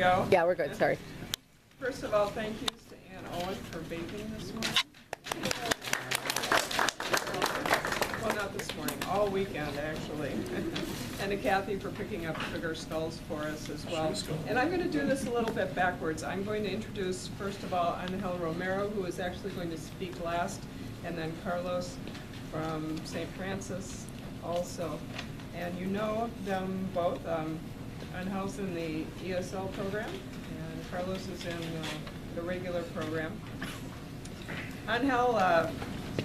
go? Yeah, we're good, sorry. First of all, thank yous to Ann Owen for baking this morning. Well, not this morning, all weekend, actually. And to Kathy for picking up sugar skulls for us as well. And I'm going to do this a little bit backwards. I'm going to introduce, first of all, Angel Romero, who is actually going to speak last, and then Carlos from St. Francis also. And you know them both. Angel's in the ESL program, and Carlos is in the regular program. Angel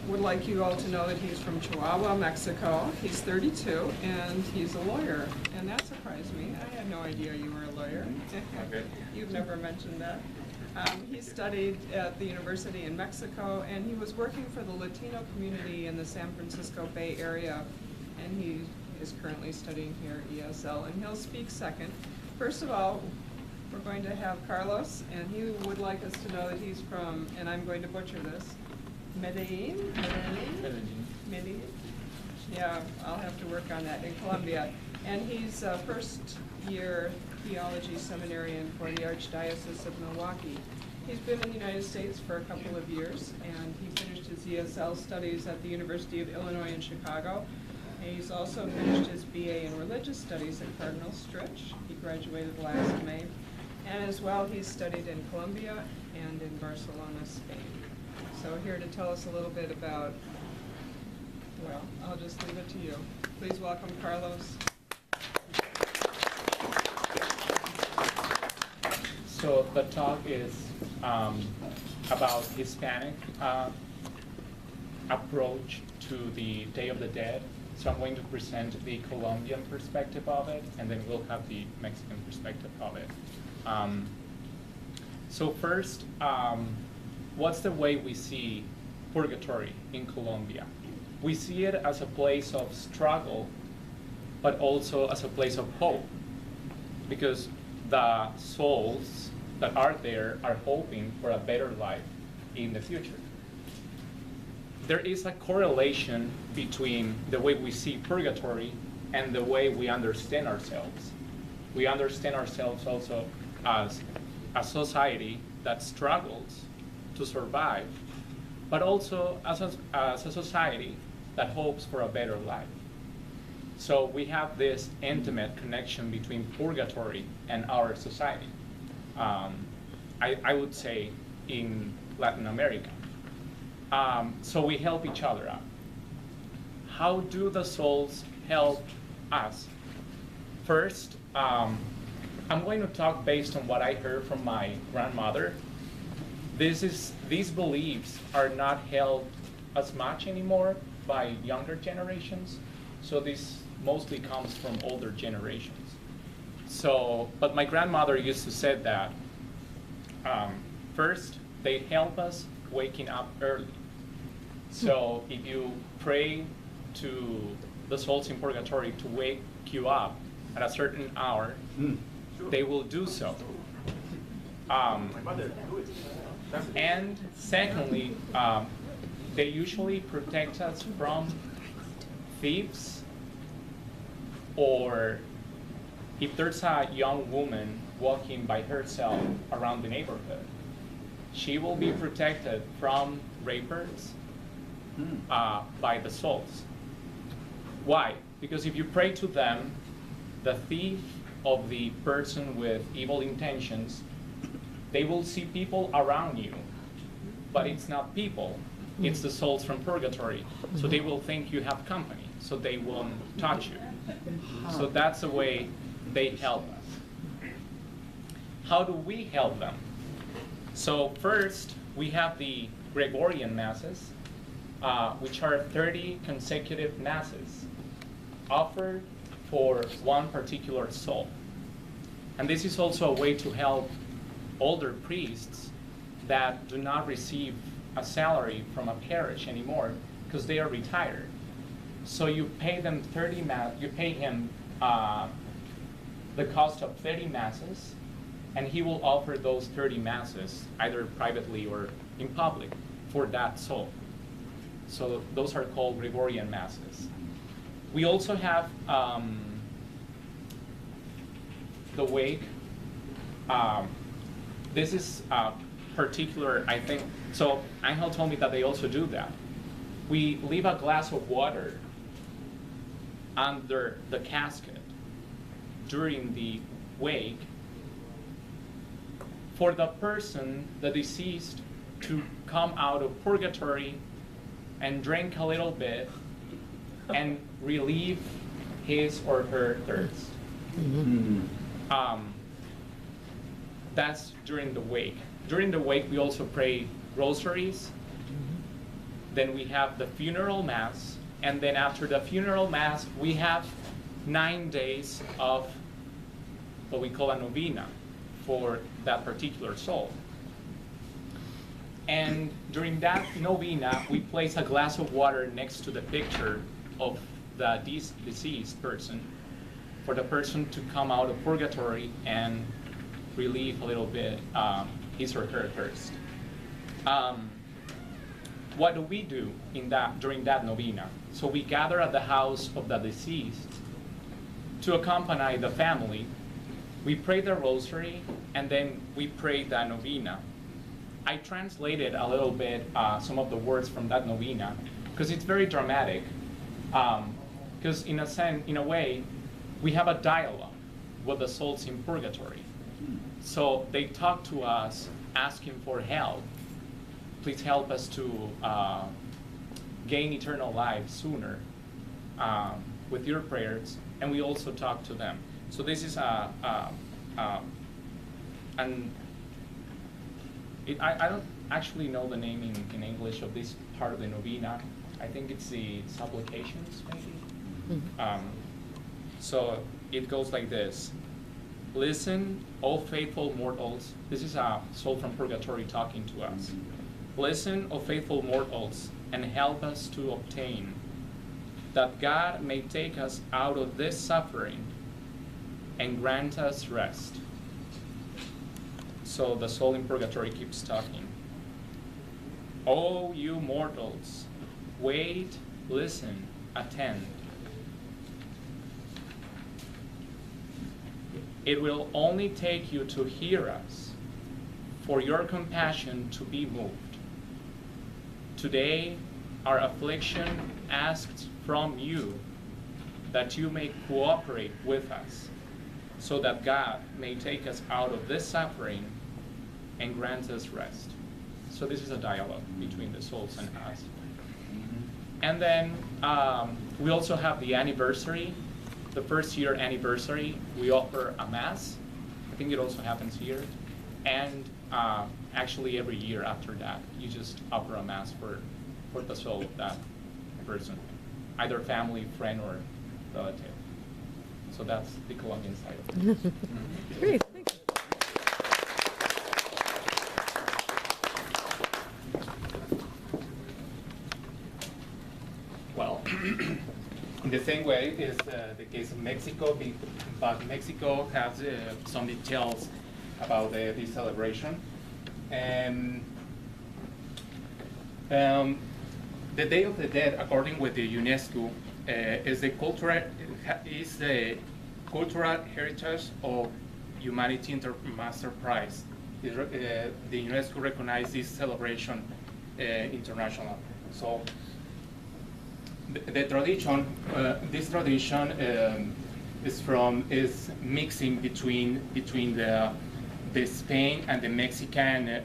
would like you all to know that he's from Chihuahua, Mexico. He's 32, and he's a lawyer, and that surprised me. I had no idea you were a lawyer. Okay. You've never mentioned that. He studied at the university in Mexico, and he was working for the Latino community in the San Francisco Bay Area, and he is currently studying here at ESL, and he'll speak second. First of all, we're going to have Carlos, and he would like us to know that he's from, and I'm going to butcher this, Medellin? Medellin? Yeah, I'll have to work on that, in Colombia. And he's a first-year theology seminarian for the Archdiocese of Milwaukee. He's been in the United States for a couple of years, and he finished his ESL studies at the University of Illinois in Chicago. And he's also finished his BA in Religious Studies at Cardinal Stritch. He graduated last May. And as well, he's studied in Colombia and in Barcelona, Spain. So here to tell us a little bit about, well, I'll just leave it to you. Please welcome Carlos. So the talk is about Hispanic approach to the Day of the Dead. So I'm going to present the Colombian perspective of it, and then we'll have the Mexican perspective of it. So first, what's the way we see purgatory in Colombia? We see it as a place of struggle, but also as a place of hope, because the souls that are there are hoping for a better life in the future. There is a correlation between the way we see purgatory and the way we understand ourselves. We understand ourselves also as a society that struggles to survive, but also as a society that hopes for a better life. So we have this intimate connection between purgatory and our society. I would say in Latin America. So we help each other out. How do the souls help us? First, I'm going to talk based on what I heard from my grandmother. These beliefs are not held as much anymore by younger generations. So this mostly comes from older generations. So, but my grandmother used to say that first, they help us waking up early. So if you pray to the souls in purgatory to wake you up at a certain hour, they will do so. And secondly, they usually protect us from thieves, or if there's a young woman walking by herself around the neighborhood, she will be protected from rapers by the souls. Why? Because if you pray to them, the thief of the person with evil intentions, they will see people around you, but it's not people, it's the souls from purgatory. So they will think you have company, so they won't touch you. So that's the way they help us. How do we help them? So first, we have the Gregorian Masses, which are 30 consecutive Masses offered for one particular soul. And this is also a way to help older priests that do not receive a salary from a parish anymore because they are retired. So you pay them you pay him the cost of 30 Masses, and he will offer those 30 Masses either privately or in public for that soul. So those are called Gregorian Masses. We also have the wake this is particular, I think. So Angel told me that they also do that. We leave a glass of water under the casket during the wake for the person, the deceased, to come out of purgatory and drink a little bit and relieve his or her thirst. That's during the wake. During the wake, we also pray rosaries. Then we have the funeral mass. And then after the funeral mass, we have 9 days of what we call a novena for that particular soul. And during that novena, we place a glass of water next to the picture of the deceased person for the person to come out of purgatory and relieve a little bit his or her thirst. What do we do during that novena? So we gather at the house of the deceased to accompany the family. We pray the rosary, and then we pray the novena. I translated a little bit some of the words from that novena because it's very dramatic. Because in a way, we have a dialogue with the souls in purgatory. So they talk to us asking for help. Please help us to gain eternal life sooner with your prayers. And we also talk to them. So this is I don't actually know the name in English of this part of the novena. I think it's the supplications, maybe. So it goes like this. Listen, O faithful mortals. This is a soul from purgatory talking to us. Listen, O faithful mortals, and help us to obtain that God may take us out of this suffering and grant us rest. So the soul in purgatory keeps talking. O you mortals, wait, listen, attend. It will only take you to hear us, for your compassion to be moved. Today, our affliction asks from you that you may cooperate with us, so that God may take us out of this suffering and grant us rest. So this is a dialogue between the souls and us. And then we also have the anniversary, the first year anniversary. We offer a mass. I think it also happens here. And actually every year after that, you just offer a mass for the soul of that person, either family, friend, or relative. So that's the Colombian side of it. Great, thanks. Well, in the same way is the case of Mexico, but Mexico has some details about this celebration. The Day of the Dead, according with the UNESCO, is the cultural heritage of humanity master prize. The UNESCO recognized this celebration international. So the tradition, this tradition is mixing between the Spain and the Mexican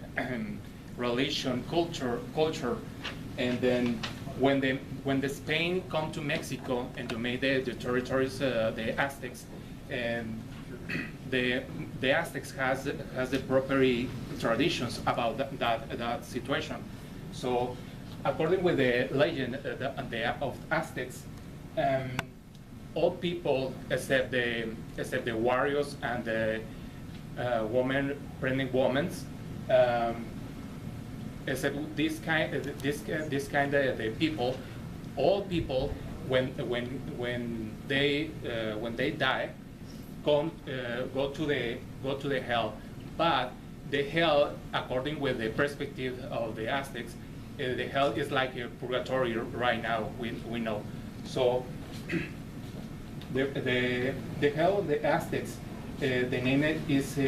relation culture, and then when the Spain come to Mexico and to make the territories, the Aztecs, and the Aztecs has the proper traditions about that situation. So according with the legend of Aztecs, all people except the warriors and the pregnant women, except this kind of the people, all people when they die, go to the hell, but the hell, according with the perspective of the Aztecs, the hell is like a purgatory right now. We know. So the hell of the Aztecs, the name is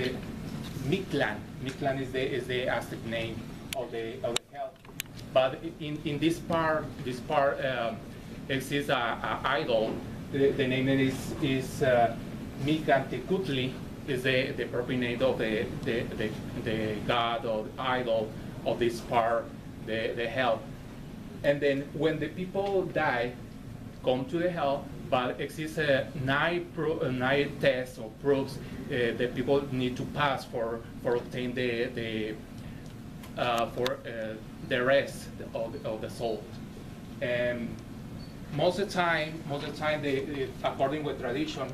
Mictlan. Mictlan is the Aztec name of the hell. But in this part exists a idol. The name is Micantecutli, is the proper name of the god or idol of this part, the hell. And then when the people die, come to the hell, but exists nine tests or proofs that people need to pass for obtain the rest of the soul. And most of the time, according with tradition,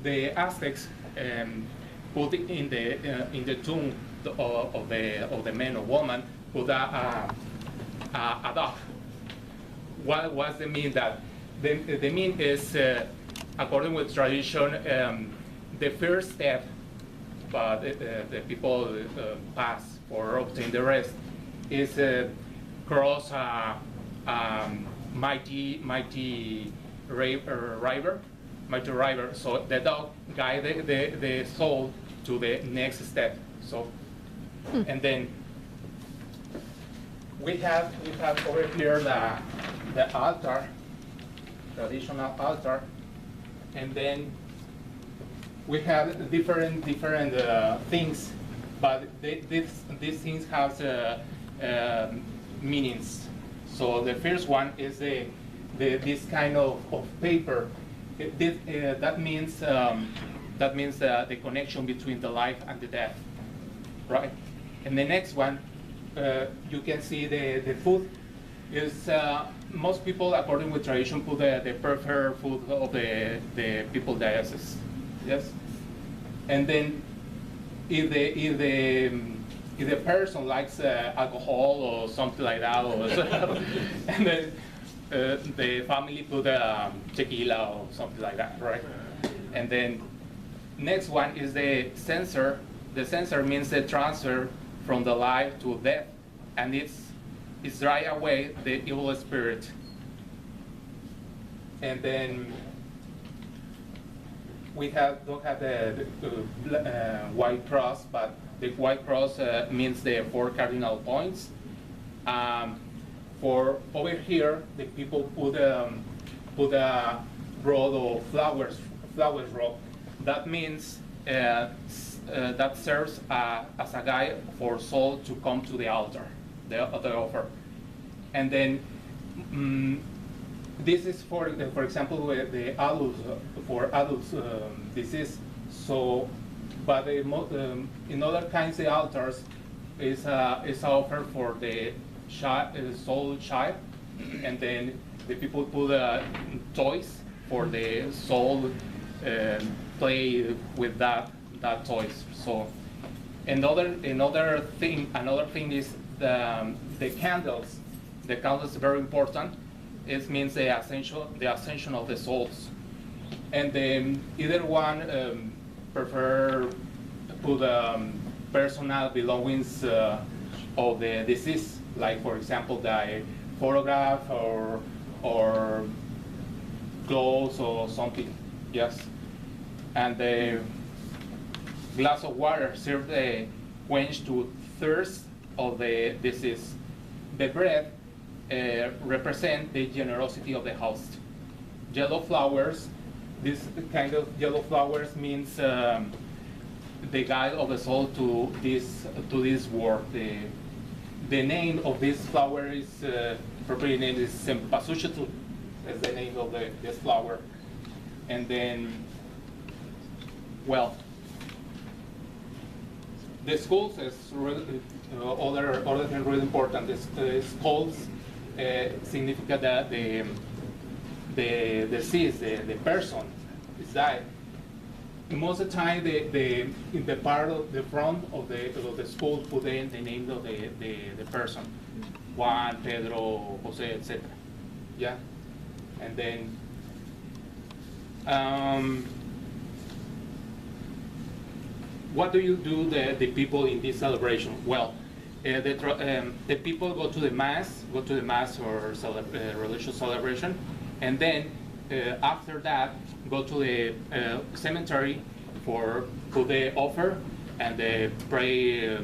the Aztecs put in the tomb of the man or woman put a dog. What's the mean that? The mean is, according with tradition, the first step the people pass for obtain the rest is cross a mighty river. So the dog guide the soul to the next step. So, and then we have over here the altar, traditional altar, and then we have different things, but these things have meanings. So the first one is this kind of paper. That means the connection between the life and the death, right? And the next one, you can see the food is most people, according with tradition, put the preferred food of the people diocese. Yes, and then if the person likes alcohol or something like that, and then the family put tequila or something like that, right? And then next one is the censer. The censer means the transfer from the life to death, and it's drive away the evil spirit. And then we don't have the white cross, but the white cross means the 4 cardinal points. For over here, the people put a rod of flowers rod. That means that serves as a guide for soul to come to the altar, the offer. And then this is for example, the adults, for adults disease. So, but in other kinds of altars is offered for the soul child, and then the people put toys for the soul, play with that toys. So another thing is the candles. The candles is very important. It means the ascension of the souls. And then either one prefer put personal belongings of the deceased, like for example the photograph or clothes or something. Yes. And the glass of water serves the quench to thirst of the deceased. The bread represent the generosity of the host. Yellow flowers, this kind of yellow flowers means the guide of the soul to this world. The name of this flower is properly named is Cempasúchil. That's the name of this flower. And then, well, the skulls is really, other thing really important. The skulls significant that the deceased, the person is died. Most of the time, in the part of the front of the skull put in the name of the person, Juan, Pedro, Jose, etc. Yeah, and then what do you do the people in this celebration? Well, the people go to the mass or religious celebration, and then after that go to the cemetery for put the offer, and they pray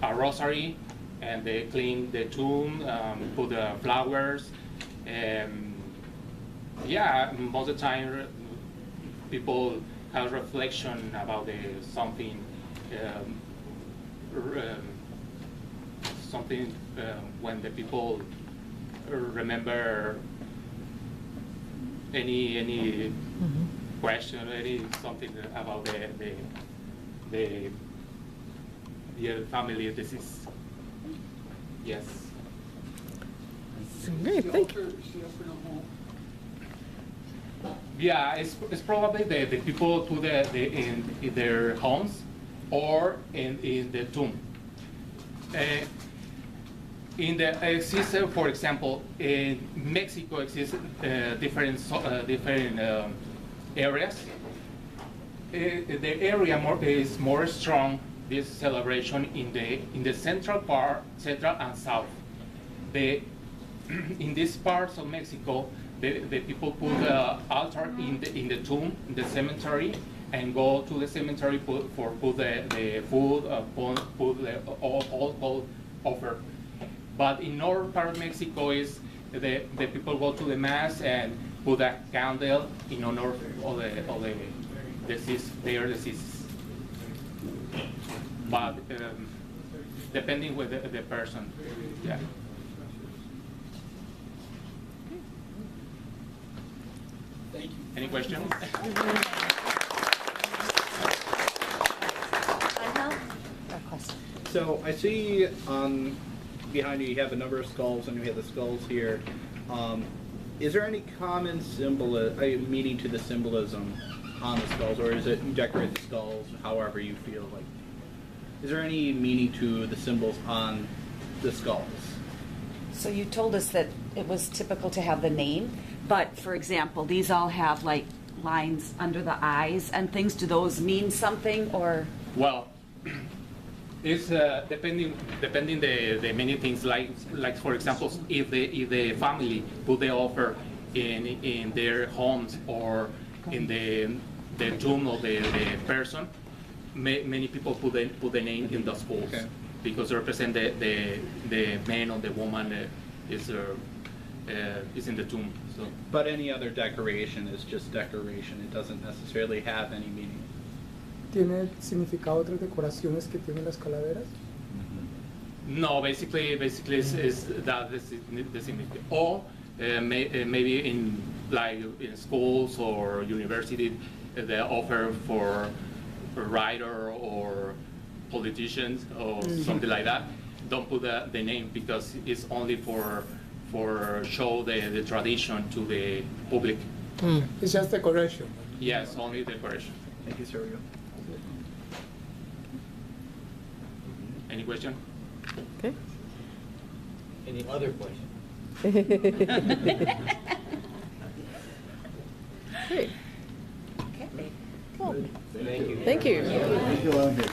a rosary, and they clean the tomb, put the flowers. Yeah, most of the time people have reflection about something. Something when the people remember any question, any something about the family disease. Yes. Great, thank you. Yeah, it's probably the people to in their homes or in the tomb. In the exists, for example, in Mexico exists different areas. The area is more strong this celebration in the central and south. In these parts of Mexico, the people put the altar in the tomb, in the cemetery, and go to the cemetery put the food, put the all offer. But in north part of Mexico is the people go to the mass and put a candle in honor of the deceased, their deceased. But depending with the person, yeah. Thank you. Any questions? So I see behind you have a number of skulls, and you have the skulls here. Is there any common meaning to the symbolism on the skulls, or is it you decorate the skulls however you feel like? Is there any meaning to the symbols on the skulls? So you told us that it was typical to have the name, but for example, these all have like lines under the eyes and things. Do those mean something, or? Well, it's depending the many things, like for example, if the family put the offer in their homes or in the tomb of the person, many people put the name in the skulls. Okay. Because they represent the man or the woman is in the tomb. So. But any other decoration is just decoration. It doesn't necessarily have any meaning. ¿Tiene significado otras decoraciones que tienen las calaveras? No, basically is that the significance. Or maybe in schools or university, they offer for a writer or politicians or something like that. Don't put the name because it's only for show the tradition to the public. It's just decoration. Yes, only decoration. Thank you, Sergio. Any question? Okay. Any other question? Great. Okay. Cool. Thank you. Thank you. Thank you.